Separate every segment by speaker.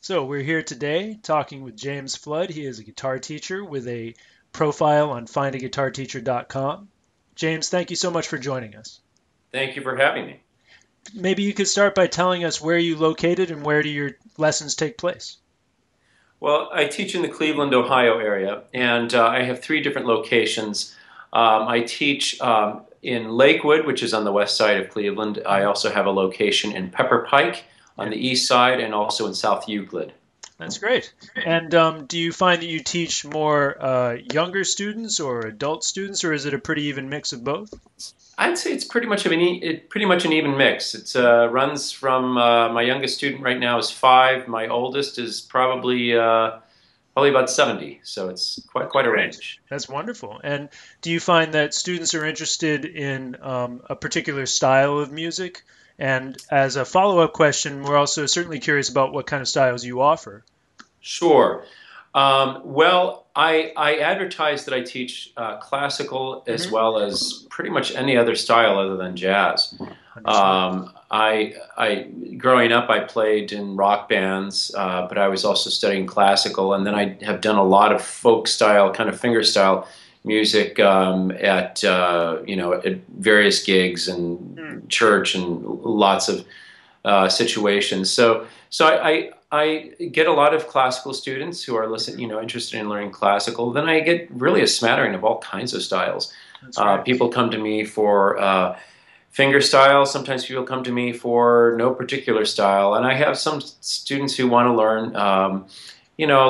Speaker 1: So we're here today talking with James Flood. He is a guitar teacher with a profile on FindaGuitarTeacher.com. James, thank you so much for joining us.
Speaker 2: Thank you for having me.
Speaker 1: Maybe you could start by telling us where you located and where do your lessons take place?
Speaker 2: Well, I teach in the Cleveland, Ohio area, and I have three different locations. I teach in Lakewood, which is on the west side of Cleveland. I
Speaker 1: Mhm.
Speaker 2: also have a location in Pepper Pike on
Speaker 1: Yeah,
Speaker 2: the east side and also in South Euclid.
Speaker 1: that's great. And do you find that you teach more younger students or adult students, or is it a pretty even mix of both?
Speaker 2: I'd say it's pretty much an even mix. It runs from my youngest student right now is 5. My oldest is probably about 70, so it's
Speaker 1: That's
Speaker 2: quite a
Speaker 1: great.
Speaker 2: range.
Speaker 1: That's wonderful. And do you find that students are interested in a particular style of music? And as a follow-up question, we're also certainly curious about what kind of styles you offer.
Speaker 2: Sure. Well, I advertise that I teach classical as
Speaker 1: Hmm.
Speaker 2: well as pretty much any other style other than jazz.
Speaker 1: Understood.
Speaker 2: Growing up, I played in rock bands, but I was also studying classical, and then I have done a lot of folk style, kind of fingerstyle music at various gigs and
Speaker 1: Hmm.
Speaker 2: church and lots of situations. So I get a lot of classical students who are interested in learning classical. Then I get really a smattering of all kinds of styles.
Speaker 1: That's great.
Speaker 2: People come to me for finger style. Sometimes people come to me for no particular style, and I have some students who want to learn,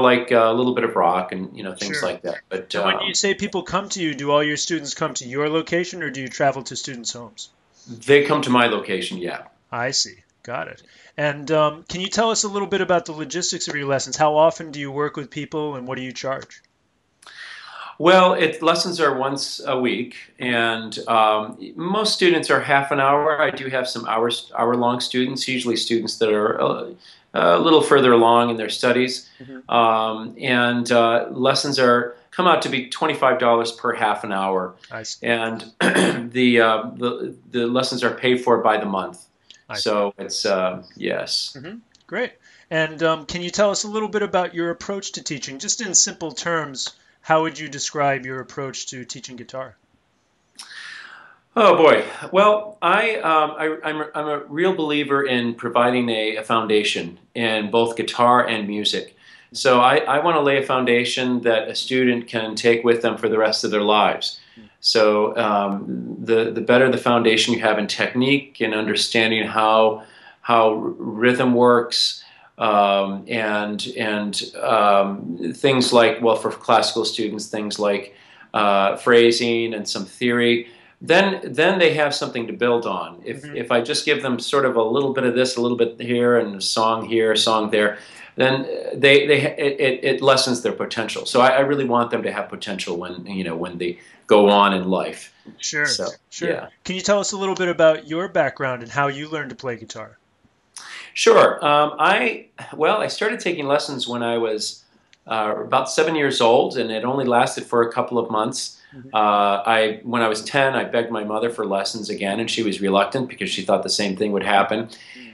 Speaker 2: like a little bit of rock and things
Speaker 1: Sure.
Speaker 2: like that. But
Speaker 1: And when you say people come to you, do all your students come to your location or do you travel to students' homes?
Speaker 2: they come to my location, yeah.
Speaker 1: I see. Got it. And can you tell us a little bit about the logistics of your lessons? How often do you work with people and what do you charge?
Speaker 2: Well, lessons are once a week, and most students are half an hour. I do have some hour-long students, usually students that are a little further along in their studies,
Speaker 1: Hmm.
Speaker 2: and lessons are come out to be $25 per half an hour,
Speaker 1: I see.
Speaker 2: and the lessons are paid for by the month.
Speaker 1: I see.
Speaker 2: So it's yes.
Speaker 1: Hmm. Great. And can you tell us a little bit about your approach to teaching? Just in simple terms, how would you describe your approach to teaching guitar?
Speaker 2: Oh boy. Well, I'm a real believer in providing a foundation in both guitar and music. So I want to lay a foundation that a student can take with them for the rest of their lives. So the better the foundation you have in technique and understanding how rhythm works, and things like, well, for classical students, things like phrasing and some theory, then they have something to build on.
Speaker 1: Hmm.
Speaker 2: If I just give them sort of a little bit of this, a little bit here, and a song here, a song there, then it lessens their potential. So I really want them to have potential when they go on in life.
Speaker 1: Sure,
Speaker 2: So
Speaker 1: sure.
Speaker 2: yeah,
Speaker 1: Can you tell us a little bit about your background and how you learned to play guitar?
Speaker 2: sure. I started taking lessons when I was about 7 years old, and it only lasted for a couple of months.
Speaker 1: Hmm.
Speaker 2: When I was 10, I begged my mother for lessons again, and she was reluctant because she thought the same thing would happen.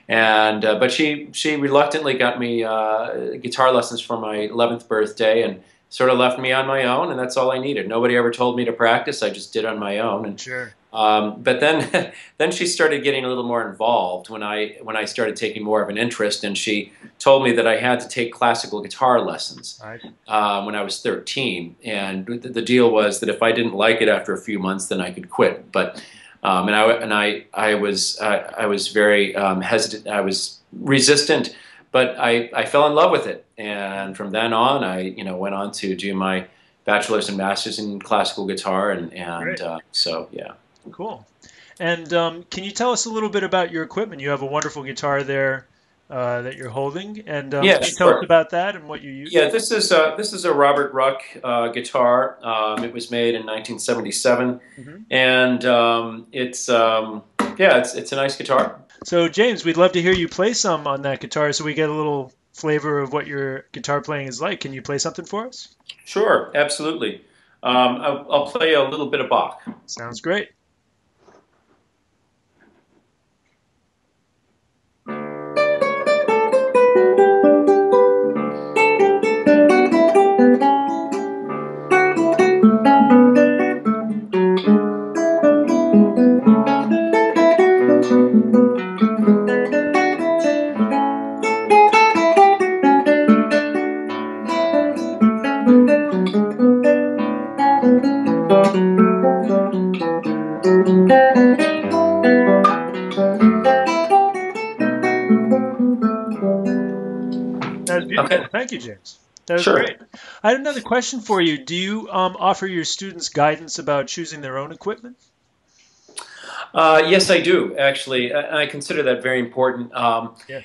Speaker 2: And but she reluctantly got me guitar lessons for my 11th birthday, and sort of left me on my own, and that's all I needed. Nobody ever told me to practice; I just did on my own. And
Speaker 1: Sure.
Speaker 2: but then then she started getting a little more involved when I started taking more of an interest, and she told me that I had to take classical guitar lessons
Speaker 1: I
Speaker 2: when I was 13. And the deal was that if I didn't like it after a few months, then I could quit. But I was very hesitant. I was resistant, but I fell in love with it. And from then on, I went on to do my bachelor's and master's in classical guitar, and
Speaker 1: Great.
Speaker 2: so yeah.
Speaker 1: Cool. And can you tell us a little bit about your equipment? You have a wonderful guitar there that you're holding, and
Speaker 2: Yeah,
Speaker 1: can you tell us
Speaker 2: sure.
Speaker 1: about that and what you use?
Speaker 2: Yeah, this is a Robert Ruck guitar. It was made in 1977,
Speaker 1: Hmm.
Speaker 2: and it's a nice guitar.
Speaker 1: So, James, we'd love to hear you play some on that guitar so we get a little flavor of what your guitar playing is like. Can you play something for us?
Speaker 2: Sure, absolutely. I'll play a little bit of Bach.
Speaker 1: Sounds great. That's beautiful.
Speaker 2: Okay.
Speaker 1: Thank you, James. That was
Speaker 2: Sure.
Speaker 1: great. I had another question for you. Do you offer your students guidance about choosing their own equipment?
Speaker 2: Yes, I do actually, and I consider that very important.
Speaker 1: Yeah.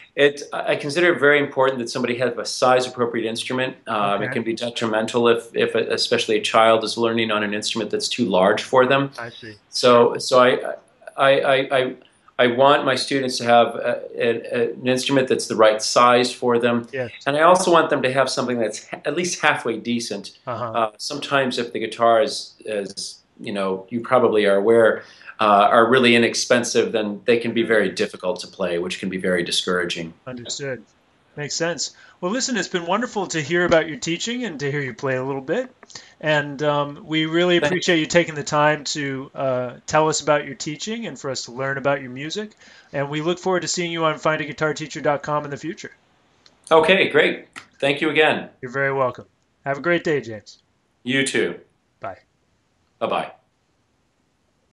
Speaker 2: I consider it very important that somebody have a size-appropriate instrument. It
Speaker 1: Okay.
Speaker 2: can be detrimental if especially a child is learning on an instrument that's too large for them.
Speaker 1: I see.
Speaker 2: So I, I, I want my students to have an instrument that's the right size for them,
Speaker 1: Yes.
Speaker 2: and I also want them to have something that's at least halfway decent.
Speaker 1: Uh-huh.
Speaker 2: Sometimes if the guitar is you probably are aware, are really inexpensive, then they can be very difficult to play, which can be very discouraging.
Speaker 1: Understood. Makes sense. Well, listen, it's been wonderful to hear about your teaching and to hear you play a little bit. And we really appreciate you taking the time to tell us about your teaching and for us to learn about your music. And we look forward to seeing you on FindaGuitarTeacher.com in the future.
Speaker 2: Okay, great. Thank you again.
Speaker 1: You're very welcome. Have a great day, James.
Speaker 2: You too.
Speaker 1: Bye.
Speaker 2: Bye-bye.